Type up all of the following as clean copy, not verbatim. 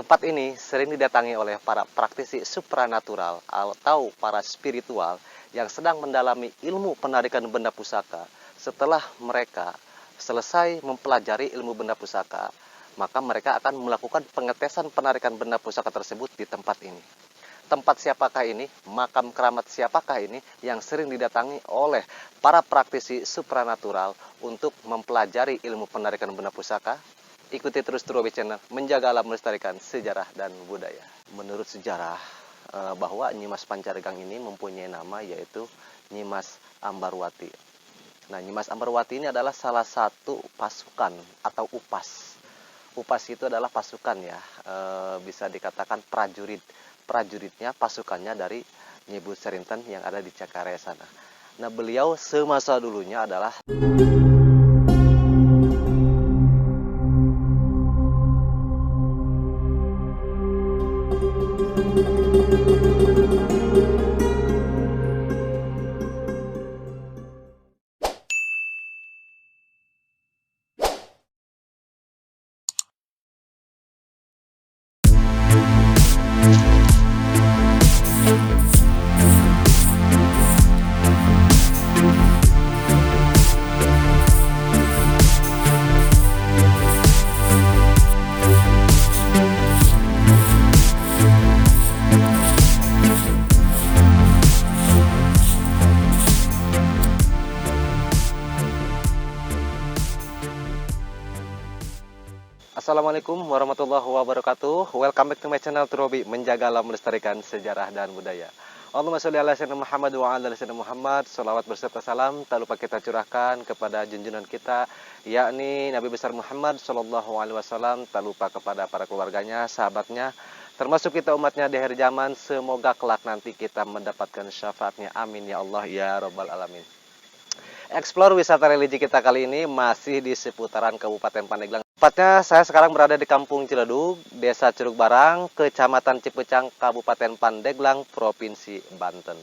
Tempat ini sering didatangi oleh para praktisi supranatural atau para spiritual yang sedang mendalami ilmu penarikan benda pusaka. Setelah mereka selesai mempelajari ilmu benda pusaka, maka mereka akan melakukan pengetesan penarikan benda pusaka tersebut di tempat ini. Tempat siapakah ini? Makam keramat siapakah ini yang sering didatangi oleh para praktisi supranatural untuk mempelajari ilmu penarikan benda pusaka? Ikuti terus Turobi Channel, menjaga alam, melestarikan sejarah dan budaya. Menurut sejarah, bahwa Nyimas Pancaregang ini mempunyai nama yaitu Nyimas Ambarwati. Nah, Nyimas Ambarwati ini adalah salah satu pasukan atau upas. Upas itu adalah pasukan ya, bisa dikatakan prajurit. Prajuritnya, pasukannya dari Nyi Bu Serinten yang ada di Cakaraya sana. Nah, beliau semasa dulunya adalah Assalamualaikum warahmatullahi wabarakatuh. Welcome back to my channel Turobi, menjaga alam, melestarikan sejarah dan budaya. Allahumma sholli ala sayyidina Muhammad wa ala sayyidina Muhammad. Shalawat berserta salam tak lupa kita curahkan kepada junjungan kita, yakni Nabi besar Muhammad sallallahu alaihi wasallam. Tak lupa kepada para keluarganya, sahabatnya, termasuk kita umatnya di akhir zaman. Semoga kelak nanti kita mendapatkan syafaatnya. Amin ya Allah ya rabbal alamin. Explore wisata religi kita kali ini masih di seputaran Kabupaten Pandeglang. Tepatnya saya sekarang berada di Kampung Ciledug, Desa Curug Barang, Kecamatan Cipecang, Kabupaten Pandeglang, Provinsi Banten.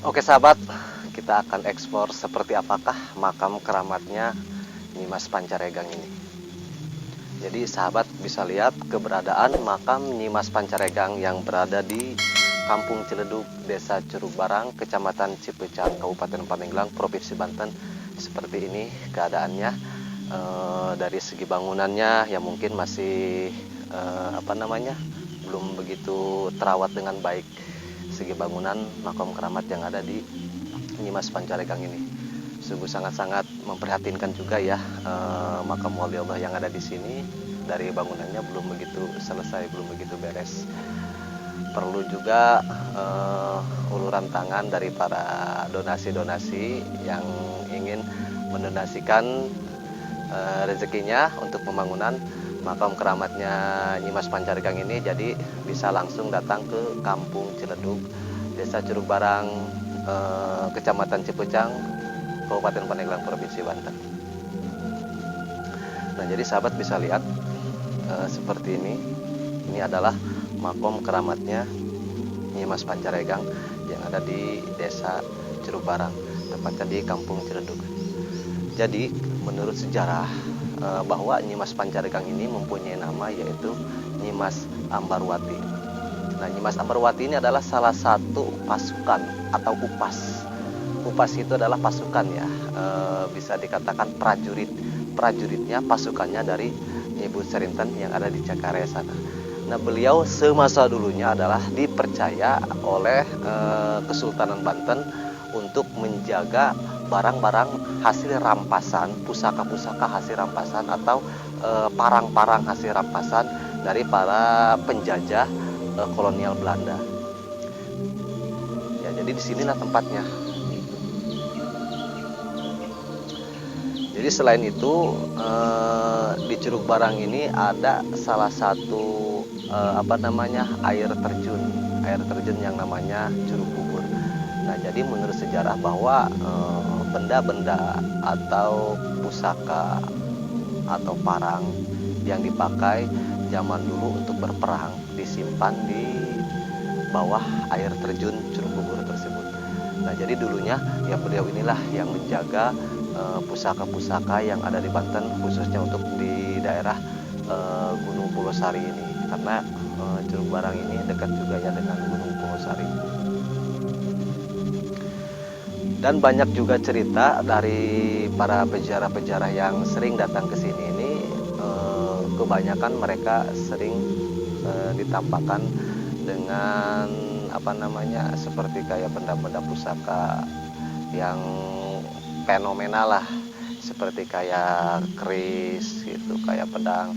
Oke sahabat, kita akan eksplor seperti apakah makam keramatnya Nyimas Pancaregang ini. Jadi sahabat bisa lihat keberadaan makam Nyimas Pancaregang yang berada di Kampung Ciledug, Desa Curug Barang, Kecamatan Cipecang, Kabupaten Pandeglang, Provinsi Banten. Seperti ini keadaannya. Dari segi bangunannya yang mungkin masih belum begitu terawat dengan baik. Segi bangunan makam keramat yang ada di Nyimas Pancaregang ini sungguh sangat-sangat memprihatinkan juga ya. Makam wali Allah yang ada di sini dari bangunannya belum begitu selesai, belum begitu beres. Perlu juga uluran tangan dari para donasi-donasi yang ingin mendonasikan rezekinya untuk pembangunan makam keramatnya Nyimas Pancaregang ini. Jadi bisa langsung datang ke Kampung Ciledug, Desa Curug Barang, Kecamatan Cipecang, Kabupaten Pandeglang, Provinsi Banten. Nah, jadi sahabat bisa lihat seperti ini. Ini adalah makam keramatnya Nyimas Pancaregang yang ada di Desa Curug Barang, tepatnya di Kampung Ciledug. Jadi menurut sejarah, bahwa Nyimas Pancaregang ini mempunyai nama yaitu Nyimas Ambarwati. Nah, Nyimas Ambarwati ini adalah salah satu pasukan atau upas. Upas itu adalah pasukan ya, bisa dikatakan prajurit. Prajuritnya, pasukannya dari Nyi Bu Serinten yang ada di Cakaraya sana. Nah, beliau semasa dulunya adalah dipercaya oleh Kesultanan Banten untuk menjaga barang-barang hasil rampasan, pusaka-pusaka hasil rampasan atau parang-parang hasil rampasan dari para penjajah kolonial Belanda. Ya, jadi disinilah tempatnya. Jadi selain itu di Curug Barang ini ada salah satu air terjun yang namanya Curug Bubur. Nah, jadi menurut sejarah bahwa benda-benda atau pusaka atau parang yang dipakai zaman dulu untuk berperang disimpan di bawah air terjun Curug Bubur tersebut. Nah, jadi dulunya ya beliau inilah yang menjaga pusaka-pusaka yang ada di Banten, khususnya untuk di daerah Gunung Pulosari ini, karena Curug Barang ini dekat juga ya dengan Gunung Pulosari. Dan banyak juga cerita dari para peziarah-peziarah yang sering datang ke sini ini, kebanyakan mereka sering ditampakkan dengan seperti kayak benda-benda pusaka yang fenomenal lah, seperti kayak keris gitu, kayak pedang.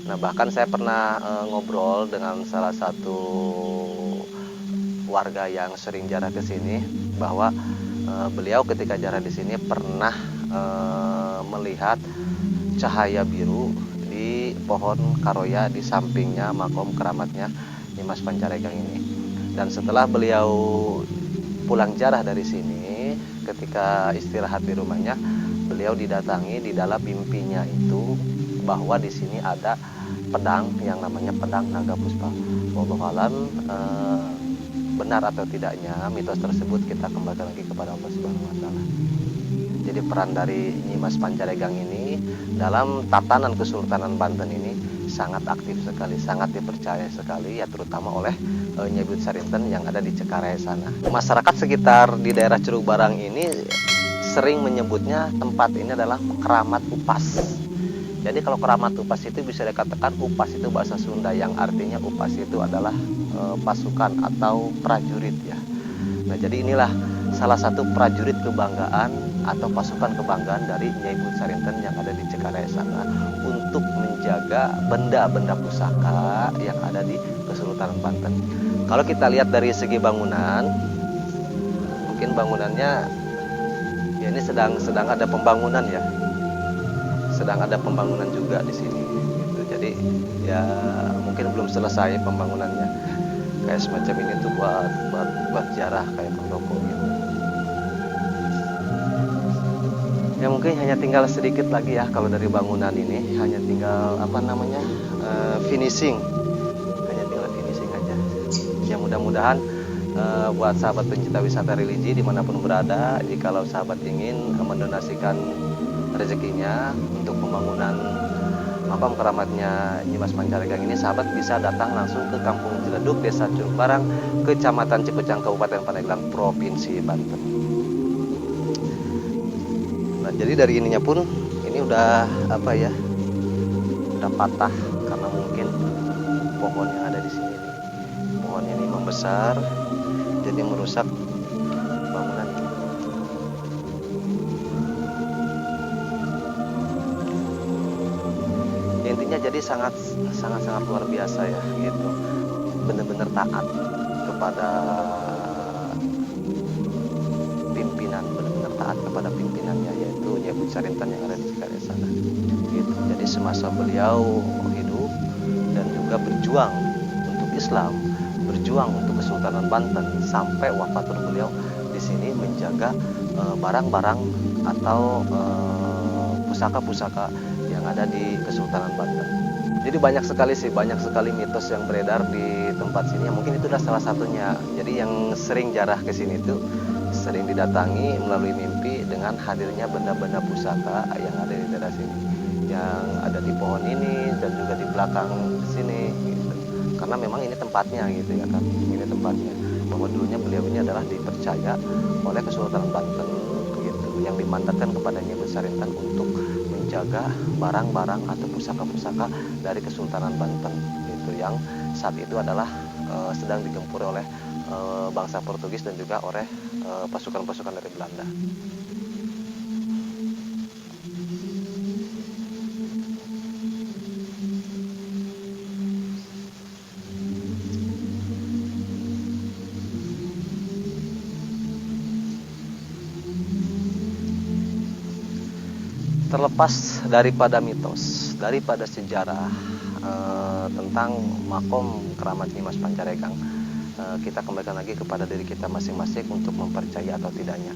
Nah, bahkan saya pernah ngobrol dengan salah satu warga yang sering jarah ke sini, bahwa beliau ketika jarah di sini pernah melihat cahaya biru di pohon karoya di sampingnya makom keramatnya Nyimas Pancaregang ini. Dan setelah beliau pulang jarah dari sini, ketika istirahat di rumahnya, beliau didatangi di dalam mimpinya itu bahwa di sini ada pedang yang namanya pedang naga puspa. Wallahu alam benar atau tidaknya mitos tersebut kita kembalikan lagi kepada Allah Subhanahu wa taala. Jadi peran dari Nyimas Pancaregang ini dalam tatanan Kesultanan Banten ini sangat aktif sekali, sangat dipercaya sekali ya, terutama oleh Nyai Buyut Sarinten yang ada di Cekaray sana. Masyarakat sekitar di daerah Curug Barang ini sering menyebutnya tempat ini adalah keramat upas. Jadi kalau keramat upas itu bisa dikatakan upas itu bahasa Sunda yang artinya upas itu adalah pasukan atau prajurit ya. Nah, jadi inilah salah satu prajurit kebanggaan atau pasukan kebanggaan dari Nyai Buyut Sarinten yang ada di Cekaray sana untuk menjaga benda-benda pusaka yang ada di Kesultanan Banten. Kalau kita lihat dari segi bangunan, mungkin bangunannya ya ini sedang ada pembangunan ya. Sedang ada pembangunan juga di sini gitu. Jadi ya mungkin belum selesai pembangunannya. Kayak semacam ini tuh buat jarah kayak pendopo gitu. Ya mungkin hanya tinggal sedikit lagi ya kalau dari bangunan ini, hanya tinggal finishing. Hanya tinggal finishing aja. Ya mudah-mudahan buat sahabat pencinta wisata religi dimanapun berada, jikalau sahabat ingin mendonasikan rezekinya untuk pembangunan makam keramatnya Nyimas Pancaregang ini, sahabat bisa datang langsung ke Kampung Ciledug, Desa Curug Barang, Kecamatan Cipucang, Kabupaten Pandeglang, Provinsi Banten. Nah, jadi dari ininya pun ini udah udah patah karena mungkin pohon yang ada di sini nih. Pohon ini membesar jadi merusak bangunan ini. Intinya jadi sangat luar biasa ya gitu, benar-benar taat kepada pimpinan, benar-benar taat kepada pimpinannya, yaitu Nyai Buyut Sarinten yang ada di Cekaray sana gitu. Jadi semasa beliau hidup dan juga berjuang untuk Islam, berjuang untuk Kesultanan Banten, sampai wafatul beliau di sini menjaga barang-barang atau pusaka-pusaka yang ada di Kesultanan Banten. Jadi banyak sekali mitos yang beredar di tempat sini. Mungkin itu adalah salah satunya. Jadi yang sering jarah ke sini itu sering didatangi melalui mimpi dengan hadirnya benda-benda pusaka yang ada di daerah sini, yang ada di pohon ini dan juga di belakang sini gitu. Karena memang ini tempatnya gitu ya kan. Ini tempatnya. Bahwa dulunya beliau ini adalah dipercaya oleh Kesultanan Banten gitu, yang dimandatkan kepada Nyai Buyut Sarinten untuk menjaga barang-barang atau pusaka-pusaka dari Kesultanan Banten itu, yang saat itu adalah sedang digempur oleh bangsa Portugis dan juga oleh pasukan-pasukan dari Belanda. Terlepas daripada mitos, daripada sejarah tentang makom keramat Nyimas Pancaregang, kita kembalikan lagi kepada diri kita masing-masing untuk mempercayai atau tidaknya.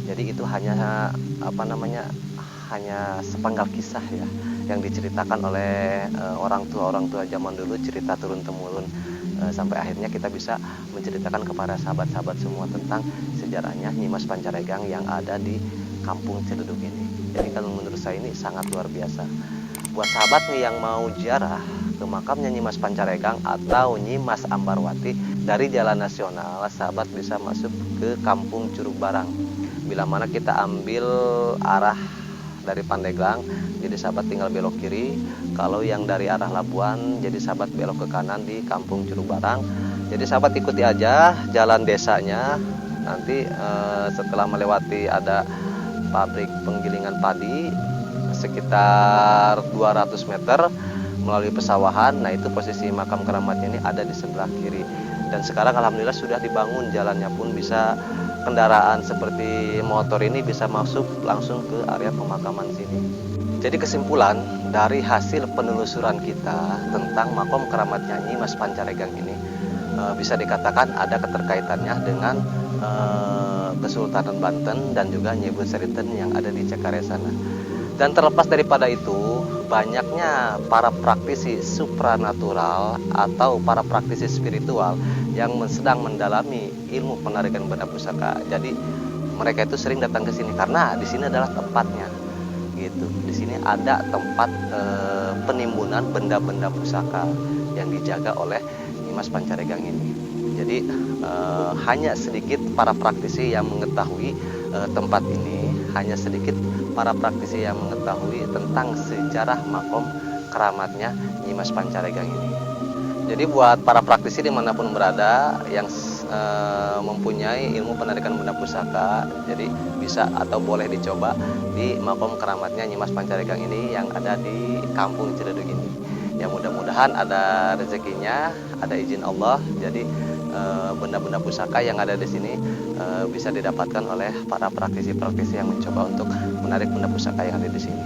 Jadi itu hanya hanya sepenggal kisah ya yang diceritakan oleh orang tua zaman dulu, cerita turun temurun, sampai akhirnya kita bisa menceritakan kepada sahabat-sahabat semua tentang sejarahnya Nyimas Pancaregang yang ada di Kampung Ceduduk ini. Jadi kalau menurut saya ini sangat luar biasa. Buat sahabat nih yang mau ziarah ke makamnya Nyimas Pancaregang atau Nyimas Ambarwati, dari Jalan Nasional sahabat bisa masuk ke Kampung Curug Barang. Bila mana kita ambil arah dari Pandeglang, jadi sahabat tinggal belok kiri. Kalau yang dari arah Labuan, jadi sahabat belok ke kanan di Kampung Curug Barang. Jadi sahabat ikuti aja jalan desanya. Nanti setelah melewati ada pabrik penggilingan padi sekitar 200 meter melalui pesawahan. Nah, itu posisi makam keramatnya ini ada di sebelah kiri. Dan sekarang alhamdulillah sudah dibangun jalannya pun, bisa kendaraan seperti motor ini bisa masuk langsung ke area pemakaman sini. Jadi kesimpulan dari hasil penelusuran kita tentang makom keramatnya Nyimas Pancaregang ini, bisa dikatakan ada keterkaitannya dengan Kesultanan Banten dan juga Nyi Bun Seriten yang ada di Cengkareng sana. Dan terlepas daripada itu, banyaknya para praktisi supranatural atau para praktisi spiritual yang sedang mendalami ilmu penarikan benda pusaka. Jadi mereka itu sering datang ke sini karena di sini adalah tempatnya. Gitu. Di sini ada tempat penimbunan benda-benda pusaka yang dijaga oleh Nyimas Pancaregang ini. Jadi hanya sedikit para praktisi yang mengetahui tempat ini, hanya sedikit para praktisi yang mengetahui tentang sejarah makom keramatnya Nyimas Pancaregang ini. Jadi buat para praktisi dimanapun berada yang mempunyai ilmu penarikan benda pusaka, jadi bisa atau boleh dicoba di makom keramatnya Nyimas Pancaregang ini yang ada di Kampung Ceduduk ini. Ya mudah-mudahan ada rezekinya, ada izin Allah. Jadi benda-benda pusaka yang ada di sini bisa didapatkan oleh para praktisi-praktisi yang mencoba untuk menarik benda pusaka yang ada di sini.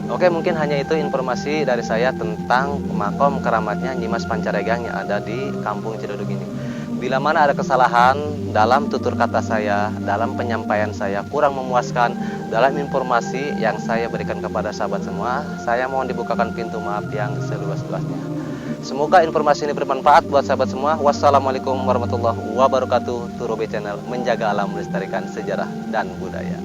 Oke, mungkin hanya itu informasi dari saya tentang makom keramatnya Nyimas Pancaregang yang ada di Kampung Ceduduk ini. Bila mana ada kesalahan dalam tutur kata saya, dalam penyampaian saya kurang memuaskan dalam informasi yang saya berikan kepada sahabat semua, saya mohon dibukakan pintu maaf yang seluas-luasnya. Semoga informasi ini bermanfaat buat sahabat semua. Wassalamualaikum warahmatullahi wabarakatuh. Turobe Channel, menjaga alam, melestarikan sejarah dan budaya.